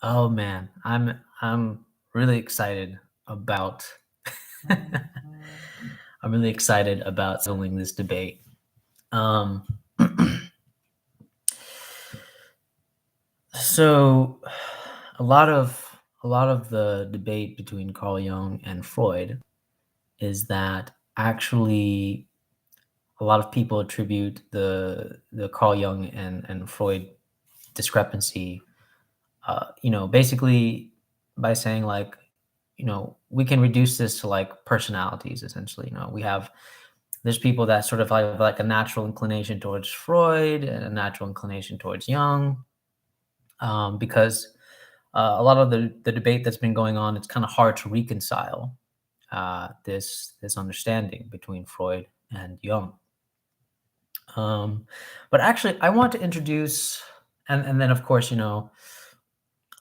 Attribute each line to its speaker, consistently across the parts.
Speaker 1: Oh man, I'm really excited about I'm really excited about settling this debate. Um, so a lot of the debate between Carl Jung and Freud is that actually a lot of people attribute the Carl Jung and Freud discrepancy, basically by saying like, we can reduce this to like personalities essentially. There's people that sort of have like a natural inclination towards Freud and a natural inclination towards Jung, because a lot of the debate that's been going on, it's kind of hard to reconcile this understanding between Freud and Jung. But actually, I want to introduce, and then of course,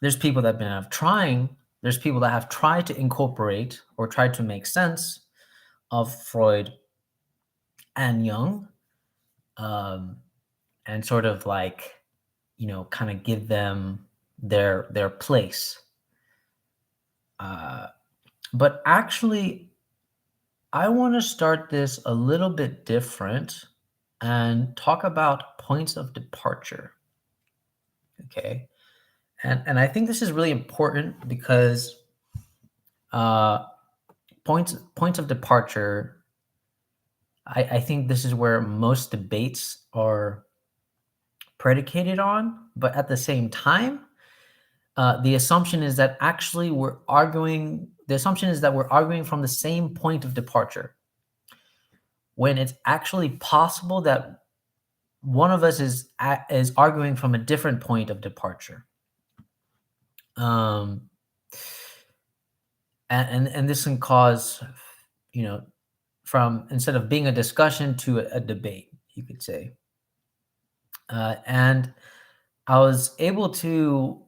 Speaker 1: there's people that have been trying. There's people that have tried to incorporate or tried to make sense of Freud and Jung, um, and sort of like, kind of give them their place. Uh, but actually, I want to start this a little bit different and talk about points of departure. Okay, and I think this is really important because uh, points of departure. I think this is where most debates are predicated on, but at the same time, the assumption is that actually we're arguing. The assumption is that we're arguing from the same point of departure, when it's actually possible that one of us is arguing from a different point of departure. Um, and this can cause, you know, from instead of being a discussion to a debate, you could say. And I was able to,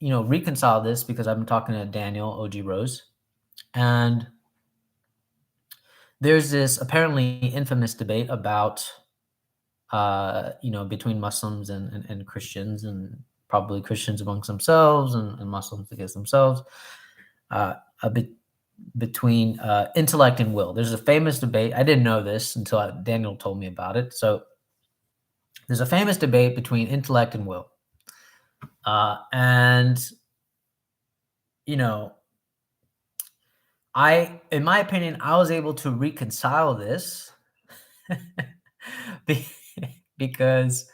Speaker 1: reconcile this because I've been talking to Daniel OG Rose, and there's this apparently infamous debate about, between Muslims and Christians, and probably Christians amongst themselves and Muslims against themselves, a bit between intellect and will. There's a famous debate. I didn't know this until Daniel told me about it. So there's a famous debate between intellect and will. And, you know, in my opinion, I was able to reconcile this because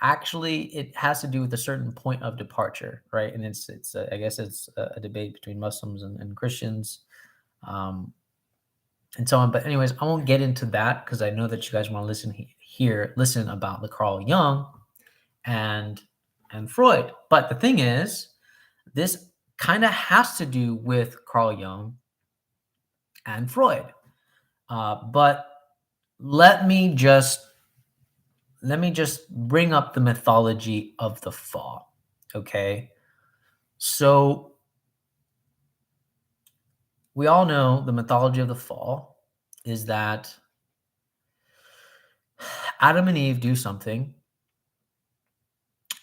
Speaker 1: actually it has to do with a certain point of departure, right? And I guess it's a debate between Muslims and Christians, um, and so on. But anyways, I won't get into that because I know that you guys want to listen about the Carl Jung and Freud. But the thing is, this kind of has to do with Carl Jung and Freud. But let me just bring up the mythology of the fall. Okay, so we all know the mythology of the fall is that Adam and Eve do something,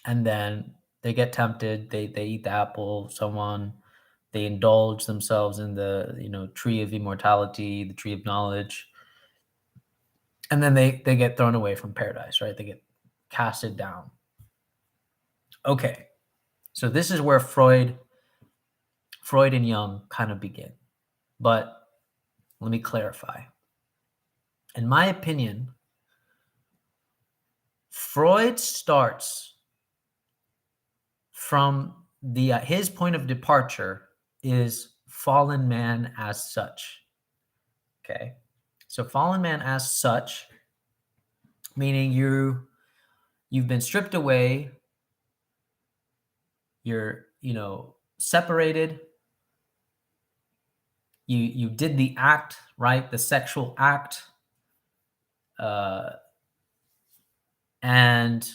Speaker 1: and then they get tempted. They eat the apple. So on. They indulge themselves in the tree of immortality, the tree of knowledge, and then they get thrown away from paradise. Right? They get casted down. Okay, so this is where Freud and Jung kind of begin. But let me clarify. In my opinion, Freud starts from his point of departure is fallen man as such. Okay, so fallen man as such, meaning you've been stripped away, you're separated, you did the act, right, the sexual act, uh, and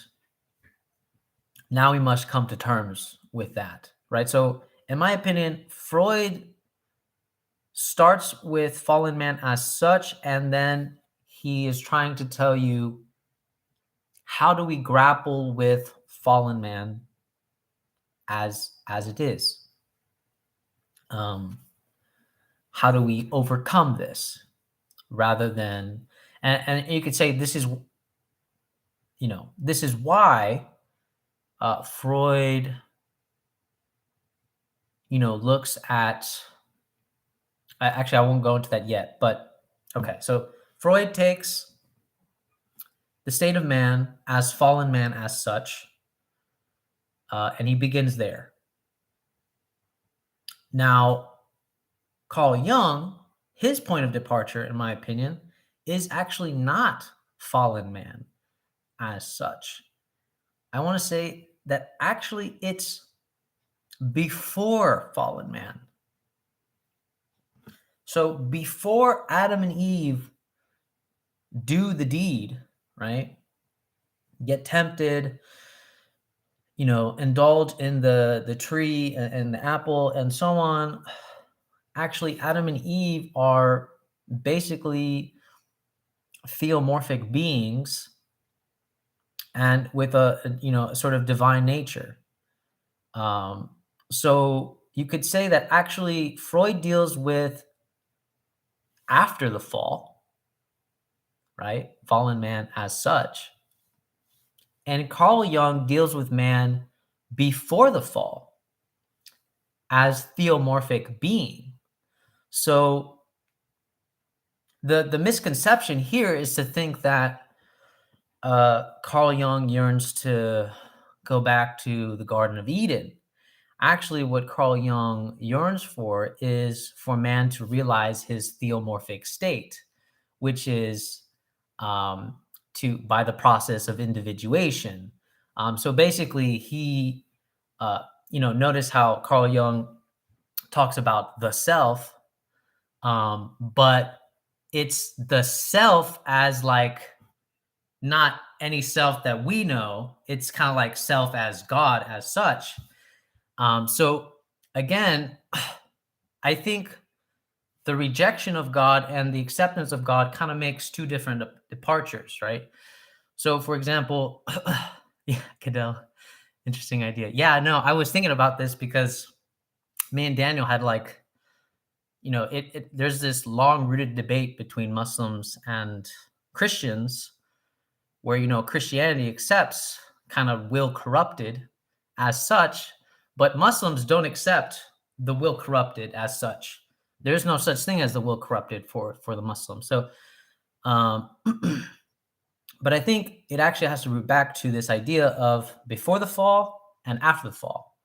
Speaker 1: now we must come to terms with that, right? So in my opinion, Freud starts with fallen man as such, and then he is trying to tell you, how do we grapple with fallen man as it is. Um, how do we overcome this rather than and you could say this is this is why Freud looks at actually I won't go into that yet, but okay, so Freud takes the state of man as fallen man as such, and he begins there. Now, Carl Jung, his point of departure, in my opinion, is actually not fallen man as such. I want to say that actually it's before fallen man. So before Adam and Eve do the deed, right? Get tempted, indulge in the tree and the apple and so on. Actually, Adam and Eve are basically theomorphic beings and with a sort of divine nature. Um, so you could say that actually Freud deals with after the fall, right? Fallen man as such. And Carl Jung deals with man before the fall as theomorphic being. So the misconception here is to think that Carl Jung yearns to go back to the Garden of Eden. Actually, what Carl Jung yearns for is for man to realize his theomorphic state, which is by the process of individuation. So basically, he, notice how Carl Jung talks about the self, but it's the self as like not any self that we know. It's kind of like self as God as such. So again, I think the rejection of God and the acceptance of God kind of makes two different departures, right? So, for example, yeah, Cadell, interesting idea. Yeah, no, I was thinking about this because me and Daniel had like, there's this long-rooted debate between Muslims and Christians where, Christianity accepts kind of will corrupted as such, but Muslims don't accept the will corrupted as such. There's no such thing as the will corrupted for the Muslims. So, but I think it actually has to root back to this idea of before the fall and after the fall.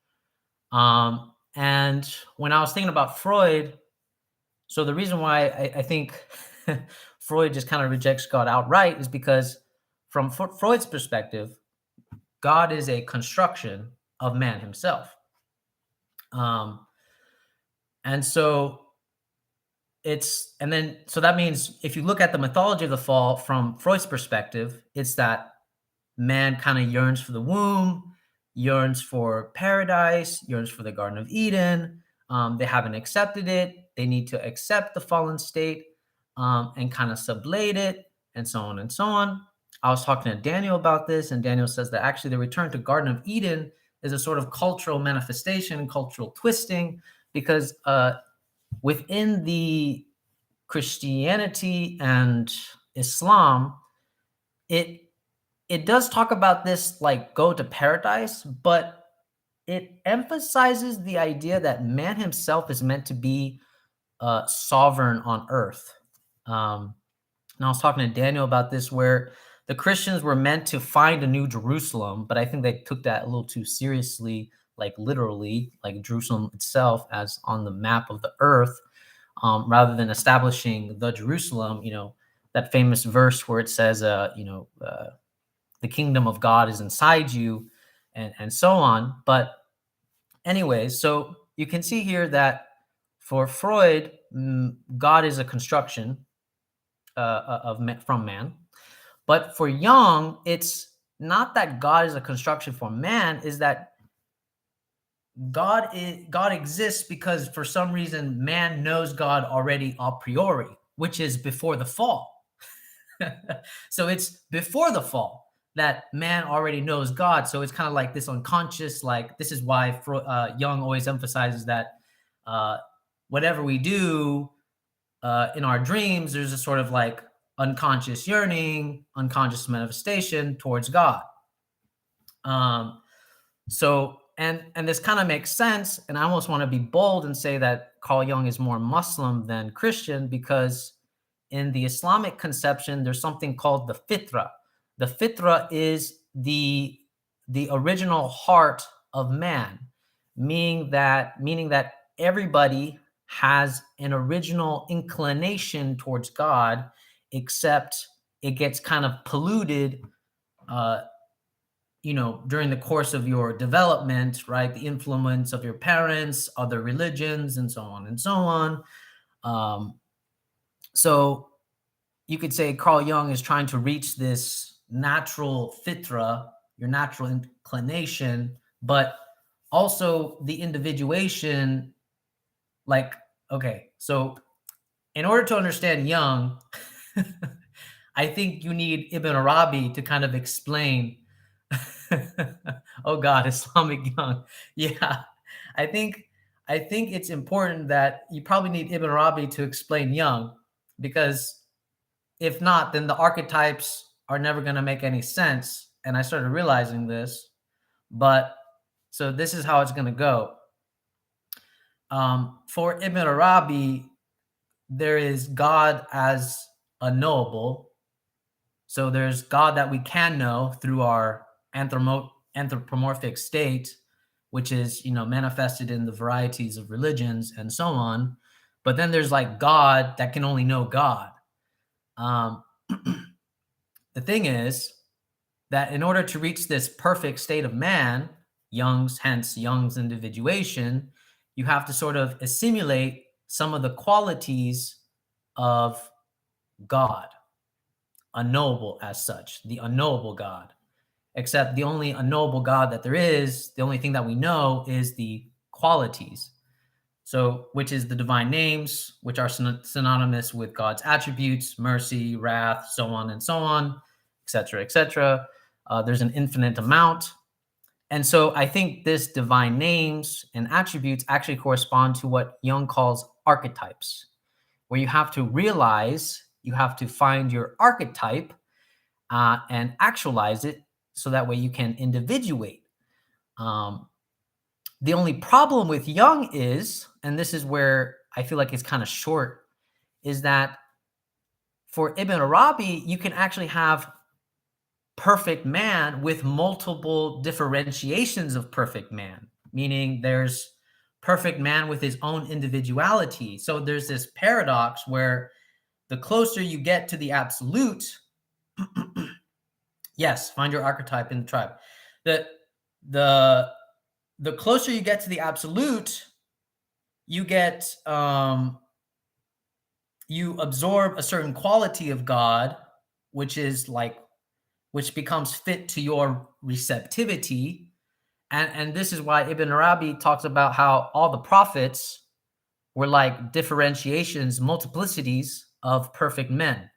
Speaker 1: And when I was thinking about Freud, so the reason why I think Freud just kind of rejects God outright is because from Freud's perspective, God is a construction of man himself. And so so that means if you look at the mythology of the fall from Freud's perspective, it's that man kind of yearns for the womb, yearns for paradise, yearns for the Garden of Eden. They haven't accepted it. They need to accept the fallen state and kind of sublate it, and so on and so on. I was talking to Daniel about this, and Daniel says that actually the return to Garden of Eden is a sort of cultural manifestation, cultural twisting, because within the Christianity and Islam, it does talk about this like go to paradise, but it emphasizes the idea that man himself is meant to be sovereign on earth. And I was talking to Daniel about this, where the Christians were meant to find a new Jerusalem, but I think they took that a little too seriously, like literally, like Jerusalem itself as on the map of the earth, rather than establishing the Jerusalem. That famous verse where it says, the kingdom of God is inside you, and so on. But anyways, so you can see here that for Freud, God is a construction from man. But for Jung, it's not that God is a construction for man, is that God exists because for some reason man knows God already a priori, which is before the fall. So it's before the fall. that man already knows God. So it's kind of like this unconscious, like this is why Jung always emphasizes that uh, whatever we do in our dreams, there's a sort of like unconscious yearning, unconscious manifestation towards God. Um, and this kind of makes sense. And I almost want to be bold and say that Carl Jung is more Muslim than Christian, because in the Islamic conception, there's something called the fitra. The fitra is the original heart of man, meaning that everybody has an original inclination towards God, except it gets kind of polluted uh, during the course of your development, right? The influence of your parents, other religions, and so on and so on. Um, so you could say Carl Jung is trying to reach this natural fitra, your natural inclination, but also the individuation. Like, okay, so in order to understand Jung, I think you need Ibn Arabi to kind of explain. Oh God, Islamic Jung. Yeah, I think I think it's important that you probably need Ibn Arabi to explain Jung, because if not, then the archetypes are never going to make any sense. And I started realizing this, but so this is how it's going to go. For Ibn Arabi, there is God as a knowable. So there's God that we can know through our anthropomorphic state, which is manifested in the varieties of religions and so on. But then there's like God that can only know God. Um, the thing is that in order to reach this perfect state of man, hence Jung's individuation, you have to sort of assimilate some of the qualities of God, unknowable as such, the unknowable God. Except the only unknowable God that there is, the only thing that we know is the qualities. So, which is the divine names, which are synonymous with God's attributes, mercy, wrath, so on and so on, etc., etc. There's an infinite amount. And so I think this divine names and attributes actually correspond to what Jung calls archetypes, where you have to realize, you have to find your archetype and actualize it, so that way you can individuate. The only problem with Jung is, and this is where I feel like it's kind of short, is that for Ibn Arabi, you can actually have perfect man with multiple differentiations of perfect man, meaning there's perfect man with his own individuality. So there's this paradox where the closer you get to the absolute, yes, find your archetype in the tribe. The closer you get to the absolute, you get you absorb a certain quality of God, which becomes fit to your receptivity. And this is why Ibn Arabi talks about how all the prophets were like differentiations, multiplicities of perfect men,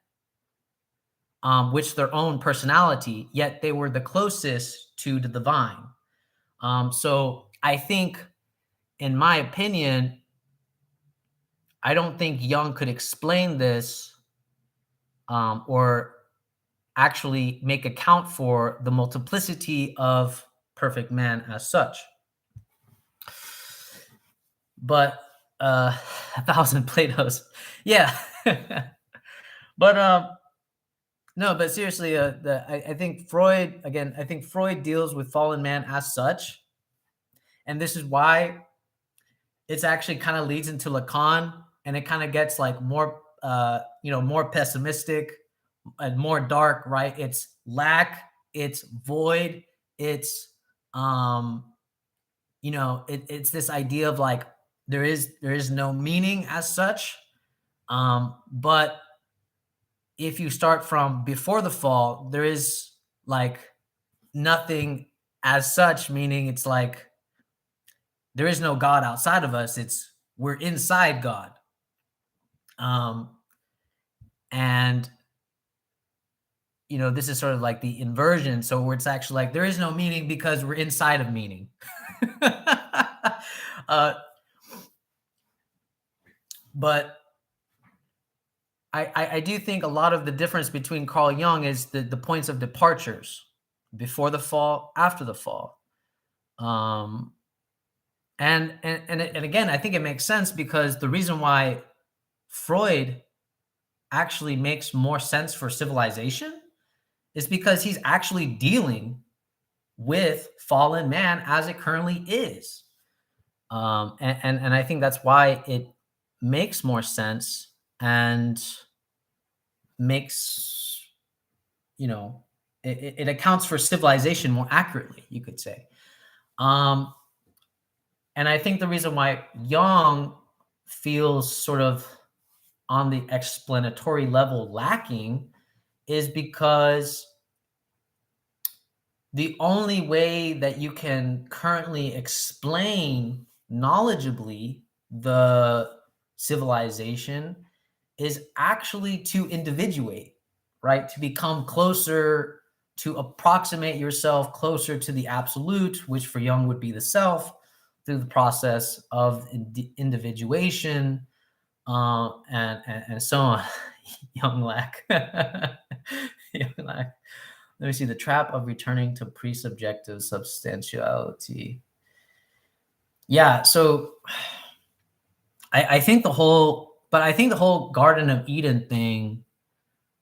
Speaker 1: which their own personality, yet they were the closest to the divine. So I think, in my opinion, I don't think Jung could explain this or actually make account for the multiplicity of perfect man as such. But a thousand Platos, yeah. But no, but seriously, I think Freud, again, I think Freud deals with fallen man as such, and this is why it's actually kind of leads into Lacan, and it kind of gets like more more pessimistic and more dark, right? It's lack, it's void, it's it's this idea of like there is no meaning as such. But if you start from before the fall, there is like nothing as such, meaning it's like there is no God outside of us. It's we're inside God. And this is sort of like the inversion. So where it's actually like there is no meaning because we're inside of meaning. uh, but I do think a lot of the difference between Carl Jung is the points of departures before the fall, after the fall. Um, and again, I think it makes sense because the reason why Freud actually makes more sense for civilization is because he's actually dealing with fallen man as it currently is. And I think that's why it makes more sense and makes, you know, it accounts for civilization more accurately, you could say. Um, and I think the reason why Jung feels sort of on the explanatory level lacking is because the only way that you can currently explain knowledgeably the civilization is actually to individuate, right? To become closer, to approximate yourself closer to the absolute, which for Jung would be the self, through the process of individuation, and so on. Jung lack. Jung lack. Let me see. The trap of returning to pre-subjective substantiality. Yeah. So I think I think the whole Garden of Eden thing,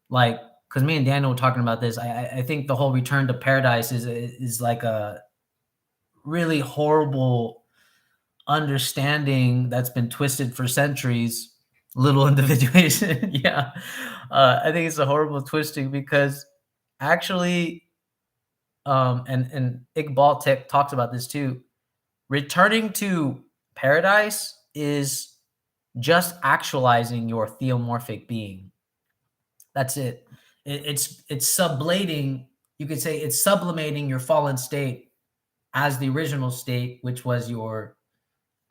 Speaker 1: like, because me and Daniel were talking about this, I think the whole return to paradise is like a really horrible understanding that's been twisted for centuries. Little individuation. Yeah. I think it's a horrible twisting because actually, and Iqbal talks about this too. Returning to paradise is just actualizing your theomorphic being. That's it. It's sublating. You could say it's sublimating your fallen state as the original state, which was your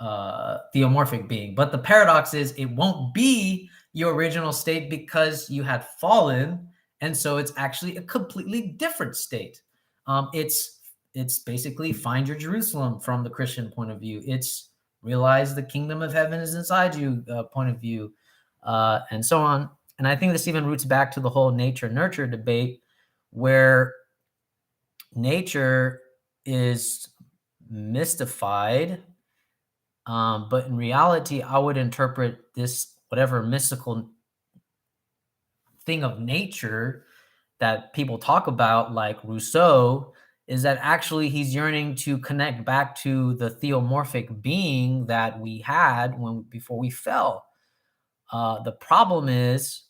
Speaker 1: theomorphic being. But the paradox is it won't be your original state because you had fallen, and so it's actually a completely different state. It's basically find your Jerusalem from the Christian point of view. It's realize the kingdom of heaven is inside you point of view, and so on. And I think this even roots back to the whole nature nurture debate, where nature is mystified, but in reality, I would interpret this whatever mystical thing of nature that people talk about, like Rousseau, is that actually he's yearning to connect back to the theomorphic being that we had before we fell. The problem is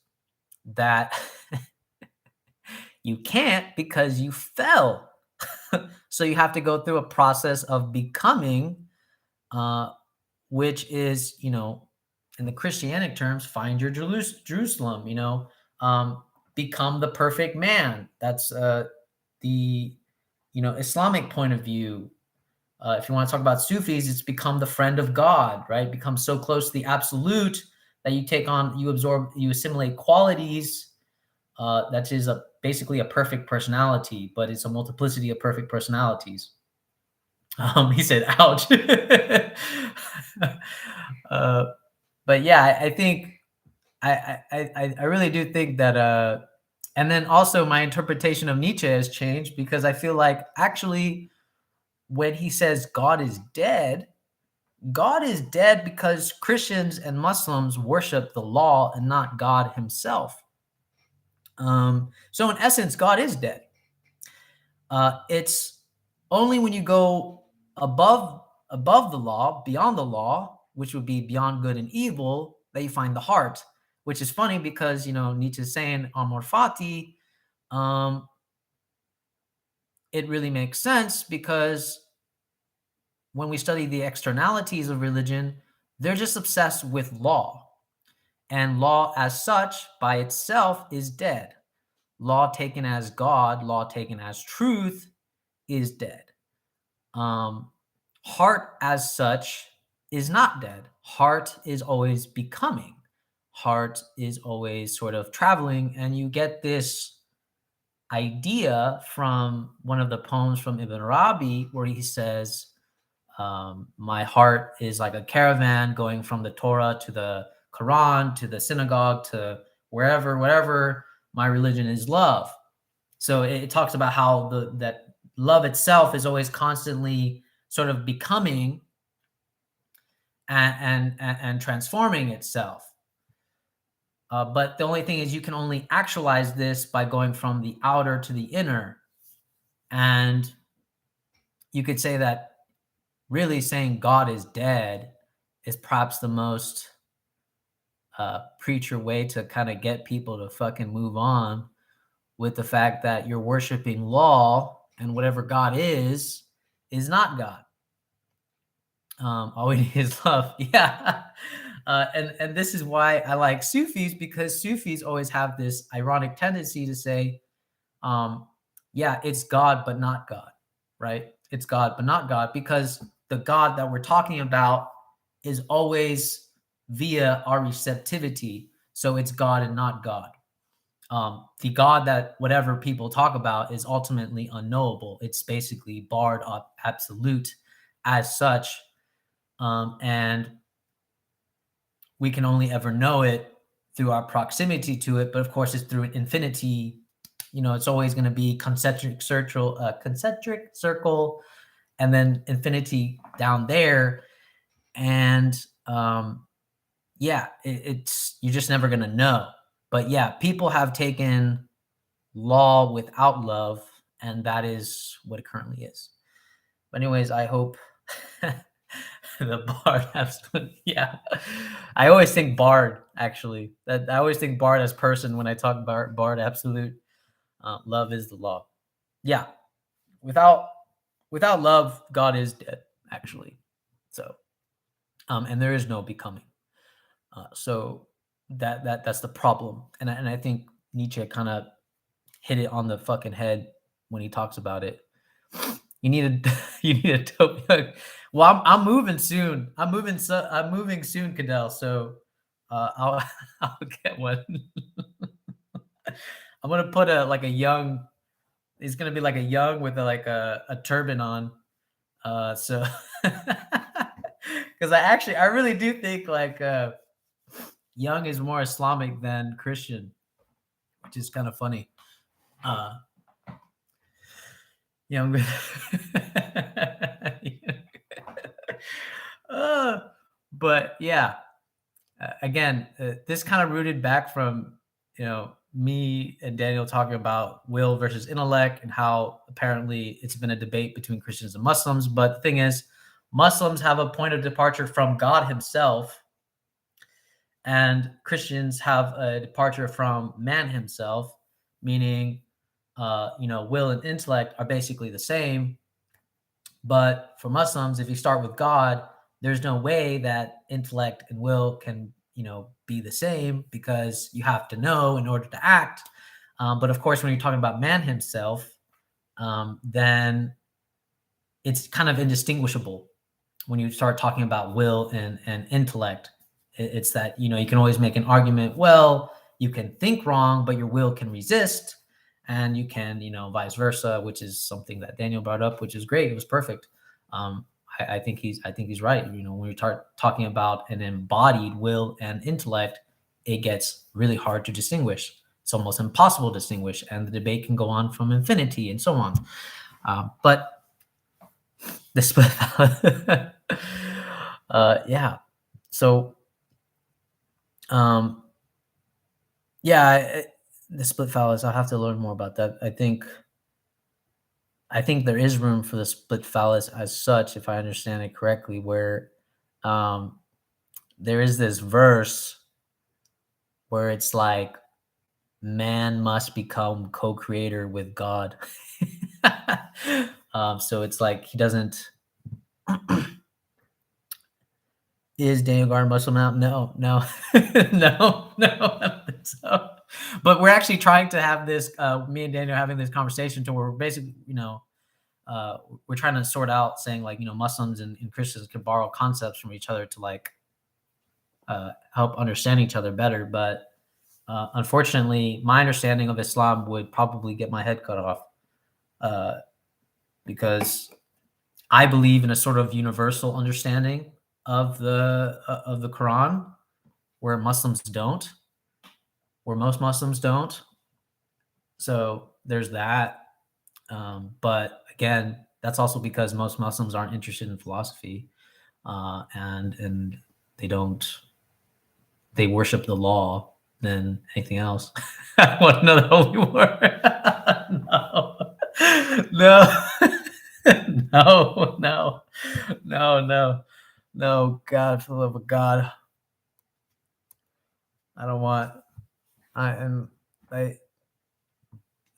Speaker 1: that you can't because you fell. So you have to go through a process of becoming, uh, which is, in the Christianic terms, find your Jerusalem, become the perfect man. That's the, Islamic point of view. If you want to talk about Sufis, it's become the friend of God, right? Become so close to the absolute that you absorb, you assimilate qualities. That is basically a perfect personality, but it's a multiplicity of perfect personalities. He said, "Ouch." uh, but yeah, I think I really do think that. And then also my interpretation of Nietzsche has changed because I feel like actually when he says God is dead because Christians and Muslims worship the law and not God Himself. So in essence, God is dead. It's only when you go above the law, beyond the law, which would be beyond good and evil, that you find the heart. Which is funny because Nietzsche's saying amor fati. It really makes sense because when we study the externalities of religion, they're just obsessed with law, and law as such by itself is dead. Law taken as God, law taken as truth, is dead. Um, Heart as such is not dead. Heart is always becoming. Heart is always sort of traveling, and you get this idea from one of the poems from Ibn Arabi where he says, my heart is like a caravan going from the Torah to the Quran to the synagogue to wherever my religion is love. So it talks about how that love itself is always constantly sort of becoming and transforming itself. But the only thing is you can only actualize this by going from the outer to the inner. And you could say that really saying God is dead is perhaps the most preacher way to kind of get people to fucking move on with the fact that you're worshiping law and whatever God is not God. All we need is love. Yeah. And this is why I like Sufis, because Sufis always have this ironic tendency to say, yeah, it's God, but not God, right? It's God, but not God, because the God that we're talking about is always via our receptivity. So it's God and not God. The God that whatever people talk about is ultimately unknowable. It's basically barred up absolute as such. And we can only ever know it through our proximity to it. But of course, it's through infinity. It's always going to be concentric circle, and then infinity down there. And yeah, it's you're just never going to know. But yeah, people have taken law without love, and that is what it currently is. But anyways, I hope the Bard absolutely, yeah. I always think Bard, actually. I always think Bard as person when I talk about Bard absolute. Love is the law. Yeah. Without love, God is dead, actually. So, and there is no becoming. So that's the problem. And I think Nietzsche kind of hit it on the fucking head when he talks about it. You need a utopia. Well, I'm moving soon. I'm moving soon, Cadell. So I'll I'll get one. I'm gonna put a young. He's gonna be like a young with a turban on. So because I really do think Young is more Islamic than Christian, which is kind of funny. Young. But yeah, again, this kind of rooted back from me and Daniel talking about will versus intellect and how apparently it's been a debate between Christians and Muslims. But the thing is, Muslims have a point of departure from God himself, and Christians have a departure from man himself, meaning will and intellect are basically the same. But for Muslims, if you start with God, there's no way that intellect and will can, be the same, because you have to know in order to act. But of course, when you're talking about man himself, then it's kind of indistinguishable when you start talking about will and intellect. It's that, you can always make an argument. Well, you can think wrong, but your will can resist. And you can, vice versa, which is something that Daniel brought up, which is great. It was perfect. I think he's right. When we start talking about an embodied will and intellect, it gets really hard to distinguish. It's almost impossible to distinguish, and the debate can go on from infinity and so on. But the split, yeah. So, yeah. The split phallus, I'll have to learn more about that. I think there is room for the split phallus as such, if I understand it correctly, where there is this verse where it's like man must become co-creator with God. So it's like he doesn't. Is Daniel Garner Muslim now? No, no, no. I don't think so. But we're actually trying to have this. Me and Daniel are having this conversation to where we're basically, we're trying to sort out saying Muslims and Christians can borrow concepts from each other to help understand each other better. But Unfortunately, my understanding of Islam would probably get my head cut off, uh, because I believe in a sort of universal understanding of the Quran, where Muslims don't, where most Muslims don't. So there's that. But again, that's also because most Muslims aren't interested in philosophy, and they don't they worship the law than anything else. I want another holy war. No, no, no, no, no, no, no. God, for the love of God, I don't want. I and I.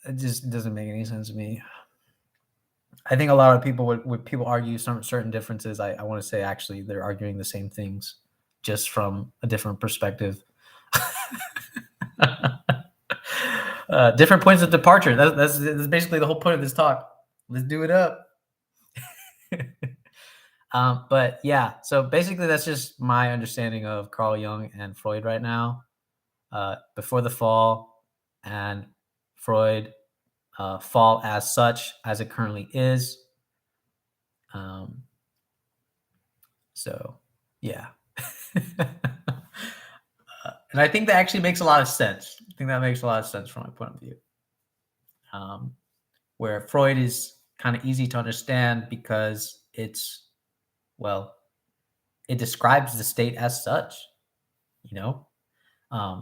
Speaker 1: It just doesn't make any sense to me. I think a lot of people would people argue some certain differences. I want to say actually they're arguing the same things, just from a different perspective. Different points of departure. That's basically the whole point of this talk. Let's do it up. But yeah, so basically that's just my understanding of Carl Jung and Freud right now. Before the fall and Freud, fall as such as it currently is. Um, so yeah. And I think that actually makes a lot of sense. I think that makes a lot of sense from my point of view. Um, where Freud is kind of easy to understand because well, it describes the state as such, you know,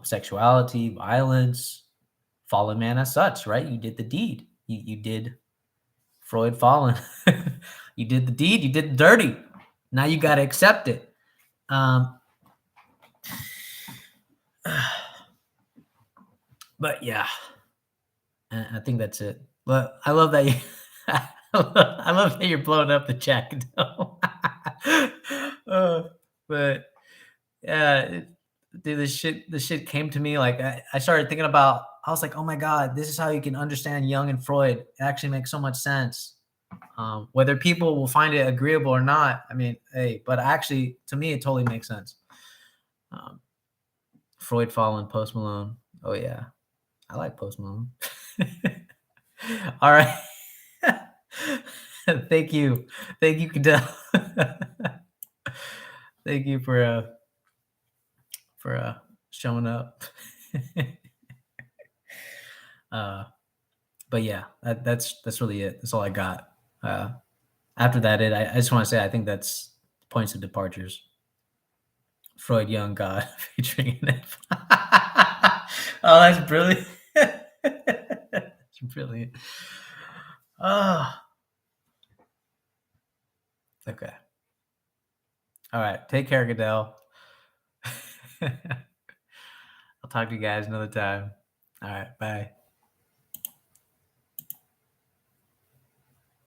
Speaker 1: sexuality, violence, fallen man as such, right? You did the deed. You did Freud fallen. You did the deed. You did the dirty. Now you got to accept it. But yeah, I think that's it. But I love that you. I love that you're blowing up the chat. But yeah, dude, this shit came to me like I started thinking about. I was like, oh my god, this is how you can understand Jung and Freud. It actually makes so much sense. Whether people will find it agreeable or not, I mean, hey, but actually, to me, it totally makes sense. Um, Freud fallen, Post Malone. Oh yeah, I like Post Malone. All right. Thank you, Cadell. Thank you for showing up. uh, but yeah, that's really it. That's all I got. After that, I just want to say I think that's points of departures. Freud, Young, God, featuring it. Oh, that's brilliant. That's brilliant. Oh, okay. All right. Take care, Goodell. I'll talk to you guys another time. All right. Bye.